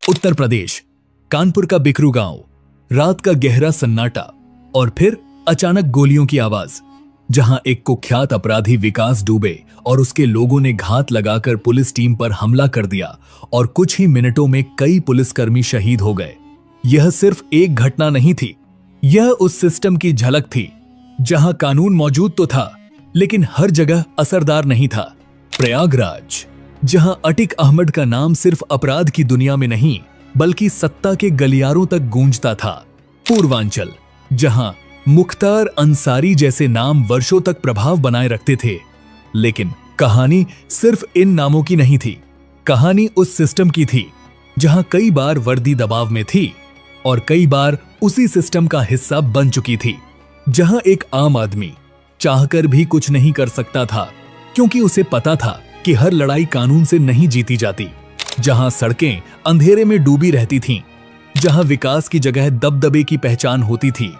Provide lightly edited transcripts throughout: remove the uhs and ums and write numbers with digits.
उत्तर प्रदेश, कानपुर का बिकरू गांव, रात का गहरा सन्नाटा और फिर अचानक गोलियों की आवाज। जहां एक कुख्यात अपराधी विकास दुबे और उसके लोगों ने घात लगाकर पुलिस टीम पर हमला कर दिया और कुछ ही मिनटों में कई पुलिसकर्मी शहीद हो गए। यह सिर्फ एक घटना नहीं थी, यह उस सिस्टम की झलक थी जहां कानून मौजूद तो था लेकिन हर जगह असरदार नहीं था। प्रयागराज, जहां अटिक अहमद का नाम सिर्फ अपराध की दुनिया में नहीं बल्कि सत्ता के गलियारों तक गूंजता था। पूर्वांचल, जहां मुख्तार अंसारी जैसे नाम वर्षों तक प्रभाव बनाए रखते थे। लेकिन कहानी सिर्फ इन नामों की नहीं थी, कहानी उस सिस्टम की थी जहां कई बार वर्दी दबाव में थी और कई बार उसी सिस्टम का हिस्सा बन चुकी थी। जहां एक आम आदमी चाहकर भी कुछ नहीं कर सकता था क्योंकि उसे पता था कि हर लड़ाई कानून से नहीं जीती जाती। जहां सड़कें अंधेरे में डूबी रहती थीं, जहां विकास की जगह दबदबे की पहचान होती थी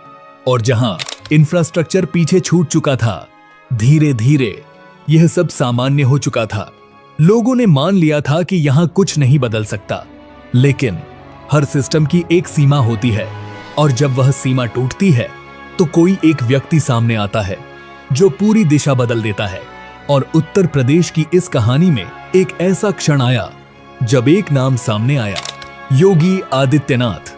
और जहां इंफ्रास्ट्रक्चर पीछे छूट चुका था। धीरे धीरे यह सब सामान्य हो चुका था। लोगों ने मान लिया था कि यहां कुछ नहीं बदल सकता। लेकिन हर सिस्टम की एक सीमा होती है और जब वह सीमा टूटती है तो कोई एक व्यक्ति सामने आता है जो पूरी दिशा बदल देता है। और उत्तर प्रदेश की इस कहानी में एक ऐसा क्षण आया जब एक नाम सामने आया, योगी आदित्यनाथ।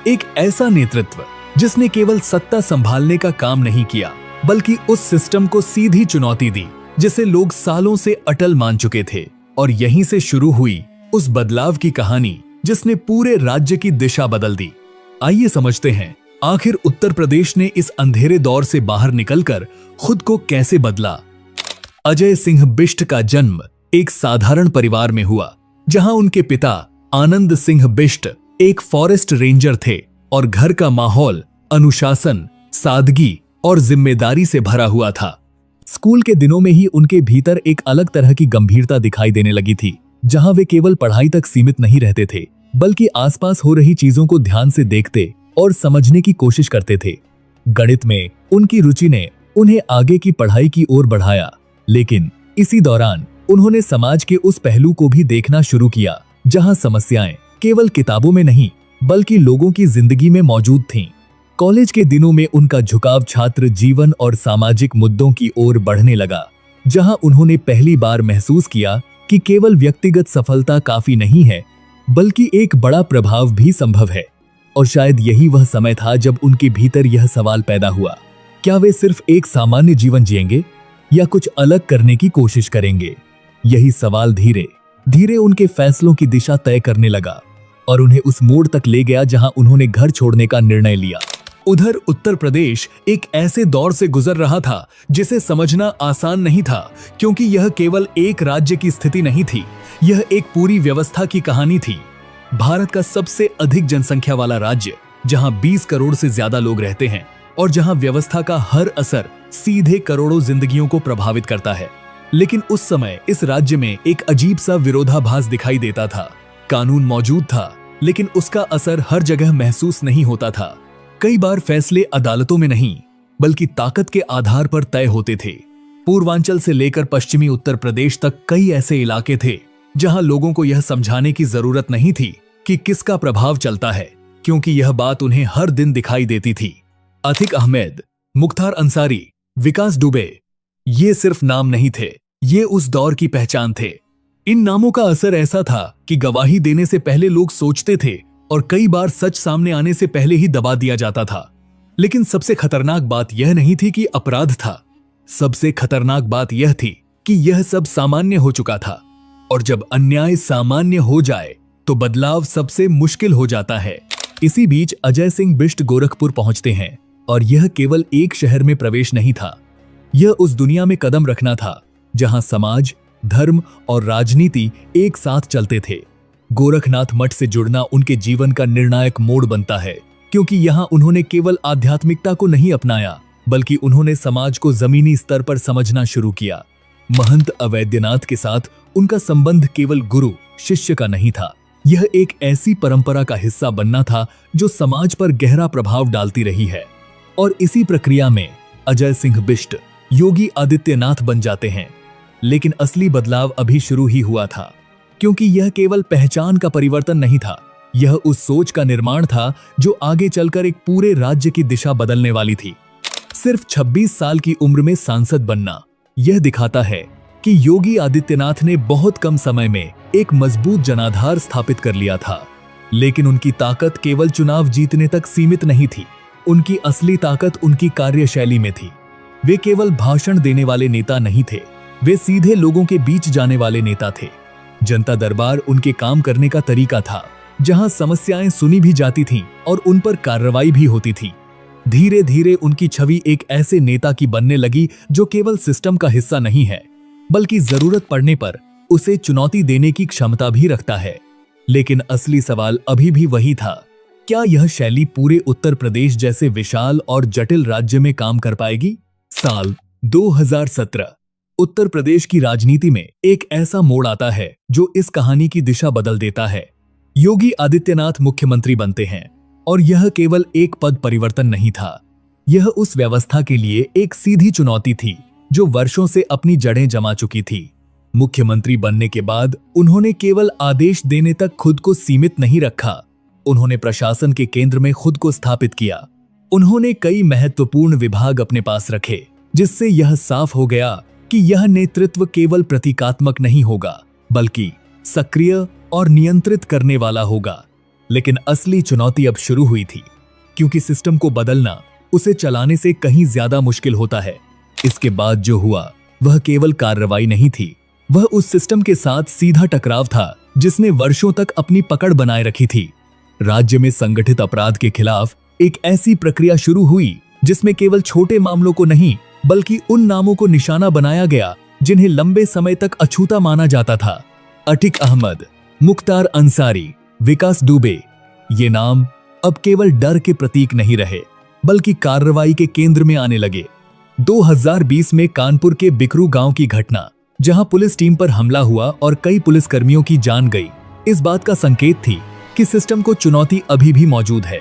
एक ऐसा नेतृत्व जिसने केवल सत्ता संभालने का काम नहीं किया बल्कि उस सिस्टम को सीधी चुनौती दी जिसे लोग सालों से अटल मान चुके थे। और यहीं से शुरू हुई उस बदलाव की कहानी जिसने पूरे राज्य की दिशा बदल दी। आइए समझते हैं आखिर उत्तर प्रदेश ने इस अंधेरे दौर से बाहर निकलकर खुद को कैसे बदला। अजय सिंह बिष्ट का जन्म एक साधारण परिवार में हुआ जहां उनके पिता आनंद सिंह बिष्ट एक फॉरेस्ट रेंजर थे और घर का माहौल अनुशासन, सादगी और जिम्मेदारी से भरा हुआ था। स्कूल के दिनों में ही उनके भीतर एक अलग तरह की गंभीरता दिखाई देने लगी थी, जहां वे केवल पढ़ाई तक सीमित नहीं रहते थे बल्कि आसपास हो रही चीजों को ध्यान से देखते और समझने की कोशिश करते थे। गणित में उनकी रुचि ने उन्हें आगे की पढ़ाई की ओर बढ़ाया, लेकिन इसी दौरान उन्होंने समाज के उस पहलू को भी देखना शुरू किया जहां समस्याएं केवल किताबों में नहीं बल्कि लोगों की जिंदगी में मौजूद थीं। कॉलेज के दिनों में उनका झुकाव छात्र जीवन और सामाजिक मुद्दों की ओर बढ़ने लगा, जहां उन्होंने पहली बार महसूस किया कि केवल व्यक्तिगत सफलता काफी नहीं है बल्कि एक बड़ा प्रभाव भी संभव है। और शायद यही वह समय था जब उनके भीतर यह सवाल पैदा हुआ, क्या वे सिर्फ एक सामान्य जीवन जिएंगे या कुछ अलग करने की कोशिश करेंगे। यही सवाल धीरे धीरे उनके फैसलों की दिशा तय करने लगा और उन्हें उस मोड़ तक ले गया जहां उन्होंने घर छोड़ने का निर्णय लिया। उधर उत्तर प्रदेश एक ऐसे दौर से गुजर रहा था जिसे समझना आसान नहीं था, क्योंकि यह केवल एक राज्य की स्थिति नहीं थी, यह एक पूरी व्यवस्था की कहानी थी। भारत का सबसे अधिक जनसंख्या वाला राज्य, जहां 20 करोड़ से ज्यादा लोग रहते हैं और जहां व्यवस्था का हर असर सीधे करोड़ों जिंदगियों को प्रभावित करता है। लेकिन उस समय इस राज्य में एक अजीब सा विरोधाभास दिखाई देता था। कानून मौजूद था लेकिन उसका असर हर जगह महसूस नहीं होता था। कई बार फैसले अदालतों में नहीं बल्कि ताकत के आधार पर तय होते थे। पूर्वांचल से लेकर पश्चिमी उत्तर प्रदेश तक कई ऐसे इलाके थे जहां लोगों को यह समझाने की जरूरत नहीं थी कि किसका प्रभाव चलता है, क्योंकि यह बात उन्हें हर दिन दिखाई देती थी। अतिक अहमद, मुख्तार अंसारी, विकास दुबे, ये सिर्फ नाम नहीं थे, ये उस दौर की पहचान थे। इन नामों का असर ऐसा था कि गवाही देने से पहले लोग सोचते थे और कई बार सच सामने आने से पहले ही दबा दिया जाता था। लेकिन सबसे खतरनाक बात यह नहीं थी कि अपराध था, सबसे खतरनाक बात यह थी कि यह सब सामान्य हो चुका था। और जब अन्याय सामान्य हो जाए तो बदलाव सबसे मुश्किल हो जाता है। इसी बीच अजय सिंह बिष्ट गोरखपुर पहुंचते हैं और यह केवल एक शहर में प्रवेश नहीं था, यह उस दुनिया में कदम रखना था जहां समाज, धर्म और राजनीति एक साथ चलते थे। गोरखनाथ मठ से जुड़ना उनके जीवन का निर्णायक मोड़ बनता है, क्योंकि यहां उन्होंने केवल आध्यात्मिकता को नहीं अपनाया बल्कि उन्होंने समाज को जमीनी स्तर पर समझना शुरू किया। महंत अवैद्यनाथ के साथ उनका संबंध केवल गुरु शिष्य का नहीं था, यह एक ऐसी परंपरा का हिस्सा बनना था जो समाज पर गहरा प्रभाव डालती रही है। और इसी प्रक्रिया में अजय सिंह बिष्ट योगी आदित्यनाथ बन जाते हैं। लेकिन असली बदलाव अभी शुरू ही हुआ था, क्योंकि यह केवल पहचान का परिवर्तन नहीं था, यह उस सोच का निर्माण था जो आगे चलकर एक पूरे राज्य की दिशा बदलने वाली थी। सिर्फ 26 साल की उम्र में सांसद बनना यह दिखाता है कि योगी आदित्यनाथ ने बहुत कम समय में एक मजबूत जनाधार स्थापित कर लिया था। लेकिन उनकी ताकत केवल चुनाव जीतने तक सीमित नहीं थी। उनकी असली ताकत उनकी कार्यशैली में थी। वे केवल भाषण देने वाले नेता नहीं थे, वे सीधे लोगों के बीच जाने वाले नेता थे। जनता दरबार उनके काम करने का तरीका था, जहां समस्याएं सुनी भी जाती थीं और उन पर कार्रवाई भी होती थी। धीरे धीरे उनकी छवि एक ऐसे नेता की बनने लगी जो केवल सिस्टम का हिस्सा नहीं है, बल्कि जरूरत पड़ने पर उसे चुनौती देने की क्षमता भी रखता है। लेकिन असली सवाल अभी भी वही था, क्या यह शैली पूरे उत्तर प्रदेश जैसे विशाल और जटिल राज्य में काम कर पाएगी? साल 2017 उत्तर प्रदेश की राजनीति में एक ऐसा मोड़ आता है जो इस कहानी की दिशा बदल देता है। योगी आदित्यनाथ मुख्यमंत्री बनते हैं और यह केवल एक पद परिवर्तन नहीं था, यह उस व्यवस्था के लिए एक सीधी चुनौती थी जो वर्षों से अपनी जड़ें जमा चुकी थी। मुख्यमंत्री बनने के बाद उन्होंने केवल आदेश देने तक खुद को सीमित नहीं रखा, उन्होंने प्रशासन के केंद्र में खुद को स्थापित किया। उन्होंने कई महत्वपूर्ण विभाग अपने पास रखे, जिससे यह साफ हो गया कि यह नेतृत्व केवल प्रतीकात्मक नहीं होगा, बल्कि सक्रिय और नियंत्रित करने वाला होगा। लेकिन असली चुनौती अब शुरू हुई थी, क्योंकि सिस्टम को बदलना उसे चलाने से कहीं ज्यादा मुश्किल होता है। इसके बाद जो हुआ वह केवल कार्रवाई नहीं थी, वह उस सिस्टम के साथ सीधा टकराव था जिसने वर्षों तक अपनी पकड़ बनाए रखी थी। राज्य में संगठित अपराध के खिलाफ एक ऐसी प्रक्रिया शुरू हुई जिसमें केवल छोटे मामलों को नहीं, बल्कि उन नामों को निशाना बनाया गया जिन्हें लंबे समय तक अछूता माना जाता था। अतिक अहमद, मुख्तार अंसारी, विकास दुबे, ये नाम अब केवल डर के प्रतीक नहीं रहे, बल्कि कार्रवाई के केंद्र में आने लगे। 2020 में कानपुर के बिकरू गांव की घटना, जहां पुलिस टीम पर हमला हुआ और कई पुलिसकर्मियों की जान गई, इस बात का संकेत थी कि सिस्टम को चुनौती अभी भी मौजूद है।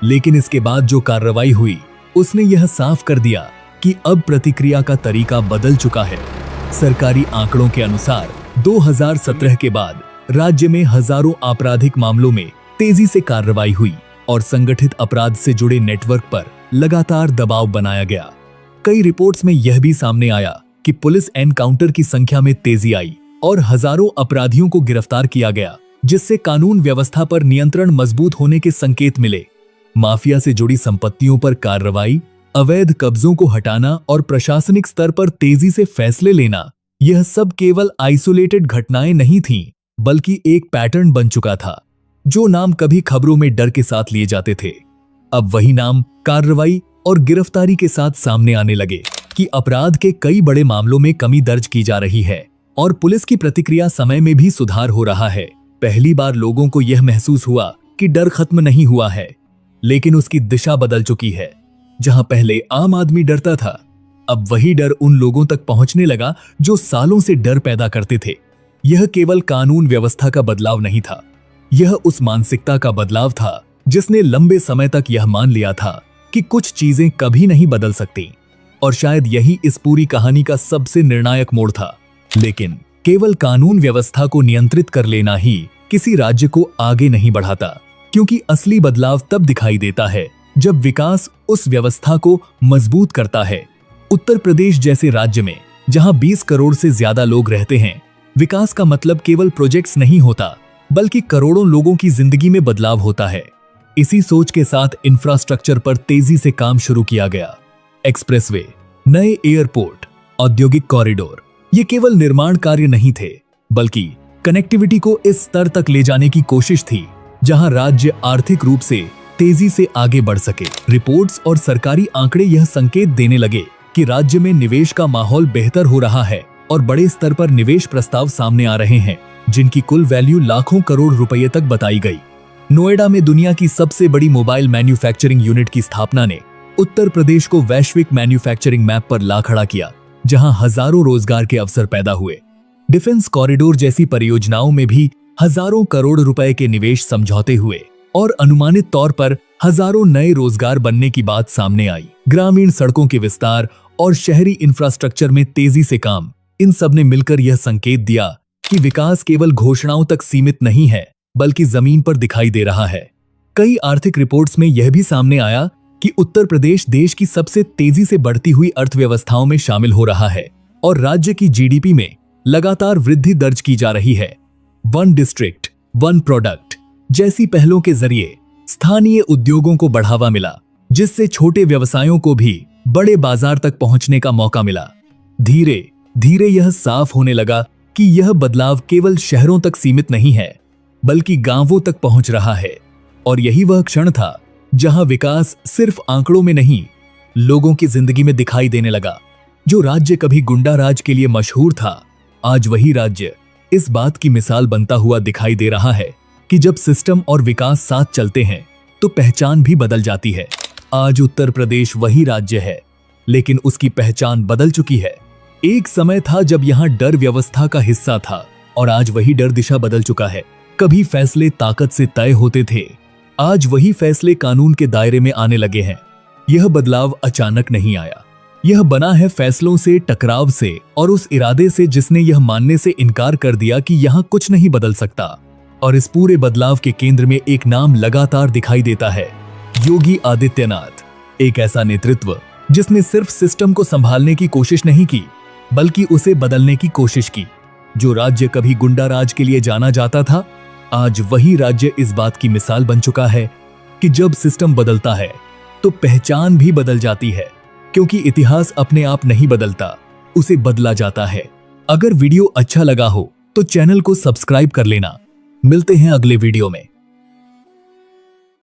लेकिन इसके बाद जो कार्रवाई हुई उसने यह साफ कर दिया कि अब प्रतिक्रिया का तरीका बदल चुका है। सरकारी आंकड़ों के अनुसार 2017 के बाद राज्य में हजारों आपराधिक मामलों में तेजी से कार्रवाई हुई और संगठित अपराध से जुड़े नेटवर्क पर लगातार दबाव बनाया गया। कई रिपोर्ट्स में यह भी सामने आया कि पुलिस एनकाउंटर की संख्या में तेजी आई और हजारों अपराधियों को गिरफ्तार किया गया, जिससे कानून व्यवस्था पर नियंत्रण मजबूत होने के संकेत मिले। माफिया से जुड़ी संपत्तियों पर कार्रवाई, अवैध कब्जों को हटाना और प्रशासनिक स्तर पर तेजी से फैसले लेना, यह सब केवल आइसोलेटेड घटनाएं नहीं थीं, बल्कि एक पैटर्न बन चुका था। जो नाम कभी खबरों में डर के साथ लिए जाते थे, अब वही नाम कार्रवाई और गिरफ्तारी के साथ सामने आने लगे कि अपराध के कई बड़े मामलों में कमी दर्ज की जा रही है और पुलिस की प्रतिक्रिया समय में भी सुधार हो रहा है। पहली बार लोगों को यह महसूस हुआ कि डर खत्म नहीं हुआ है, लेकिन उसकी दिशा बदल चुकी है। जहां पहले आम आदमी डरता था, अब वही डर उन लोगों तक पहुंचने लगा जो सालों से डर पैदा करते थे। यह केवल कानून व्यवस्था का बदलाव नहीं था, यह उस मानसिकता का बदलाव था जिसने लंबे समय तक यह मान लिया था कि कुछ चीजें कभी नहीं बदल सकती। और शायद यही इस पूरी कहानी का सबसे निर्णायक मोड़ था। लेकिन केवल कानून व्यवस्था को नियंत्रित कर लेना ही किसी राज्य को आगे नहीं बढ़ाता, क्योंकि असली बदलाव तब दिखाई देता है जब विकास उस व्यवस्था को मजबूत करता है। उत्तर प्रदेश जैसे राज्य में, जहां 20 करोड़ से ज्यादा लोग रहते हैं, विकास का मतलब केवल प्रोजेक्ट्स नहीं होता, बल्कि करोड़ों लोगों की जिंदगी में बदलाव होता है। इसी सोच के साथ इंफ्रास्ट्रक्चर पर तेजी से काम शुरू किया गया। एक्सप्रेसवे, नए एयरपोर्ट, औद्योगिक कॉरिडोर, ये केवल निर्माण कार्य नहीं थे, बल्कि कनेक्टिविटी को इस स्तर तक ले जाने की कोशिश थी जहां राज्य आर्थिक रूप से तेजी से आगे बढ़ सके। रिपोर्ट्स और सरकारी आंकड़े यह संकेत देने लगे कि राज्य में निवेश का माहौल बेहतर हो रहा है और बड़े स्तर पर निवेश प्रस्ताव सामने आ रहे हैं, जिनकी कुल वैल्यू लाखों करोड़ रुपए तक बताई गई। नोएडा में दुनिया की सबसे बड़ी मोबाइल मैन्युफैक्चरिंग यूनिट की स्थापना ने उत्तर प्रदेश को वैश्विक मैन्युफैक्चरिंग मैप पर ला खड़ा किया, जहां हजारों रोजगार के अवसर पैदा हुए। डिफेंस कॉरिडोर जैसी परियोजनाओं में भी हजारों करोड़ रुपए के निवेश समझौते हुए और अनुमानित तौर पर हजारों नए रोजगार बनने की बात सामने आई। ग्रामीण सड़कों के विस्तार और शहरी इंफ्रास्ट्रक्चर में तेजी से काम, इन सब ने मिलकर यह संकेत दिया कि विकास केवल घोषणाओं तक सीमित नहीं है, बल्कि जमीन पर दिखाई दे रहा है। कई आर्थिक रिपोर्ट्स में यह भी सामने आया कि उत्तर प्रदेश देश की सबसे तेजी से बढ़ती हुई अर्थव्यवस्थाओं में शामिल हो रहा है और राज्य की जीडीपी में लगातार वृद्धि दर्ज की जा रही है। वन डिस्ट्रिक्ट वन प्रोडक्ट जैसी पहलों के जरिए स्थानीय उद्योगों को बढ़ावा मिला, जिससे छोटे व्यवसायों को भी बड़े बाजार तक पहुंचने का मौका मिला। धीरे धीरे यह साफ होने लगा कि यह बदलाव केवल शहरों तक सीमित नहीं है, बल्कि गांवों तक पहुंच रहा है। और यही वह क्षण था जहां विकास सिर्फ आंकड़ों में नहीं, लोगों की जिंदगी में दिखाई देने लगा। जो राज्य कभी गुंडा राज के लिए मशहूर था, आज वही राज्य इस बात की मिसाल बनता हुआ दिखाई दे रहा है कि जब सिस्टम और विकास साथ चलते हैं तो पहचान भी बदल जाती है। आज उत्तर प्रदेश वही राज्य है, लेकिन उसकी पहचान बदल चुकी है। एक समय था जब यहां डर व्यवस्था का हिस्सा था और आज वही डर दिशा बदल चुका है। कभी फैसले ताकत से तय होते थे, आज वही फैसले कानून के दायरे में आने लगे हैं। यह बदलाव अचानक नहीं आया, यह बना है फैसलों से, टकराव से और उस इरादे से जिसने यह मानने से इनकार कर दिया कि यहां कुछ नहीं बदल सकता। और इस पूरे बदलाव के केंद्र में एक नाम लगातार दिखाई देता है, योगी आदित्यनाथ। एक ऐसा नेतृत्व जिसने सिर्फ सिस्टम को संभालने की कोशिश नहीं की, बल्कि उसे बदलने की कोशिश की। जो राज्य कभी गुंडा राज के लिए जाना जाता था, आज वही राज्य इस बात की मिसाल बन चुका है कि जब सिस्टम बदलता है तो पहचान भी बदल जाती है, क्योंकि इतिहास अपने आप नहीं बदलता, उसे बदला जाता है। अगर वीडियो अच्छा लगा हो तो चैनल को सब्सक्राइब कर लेना। मिलते हैं अगले वीडियो में।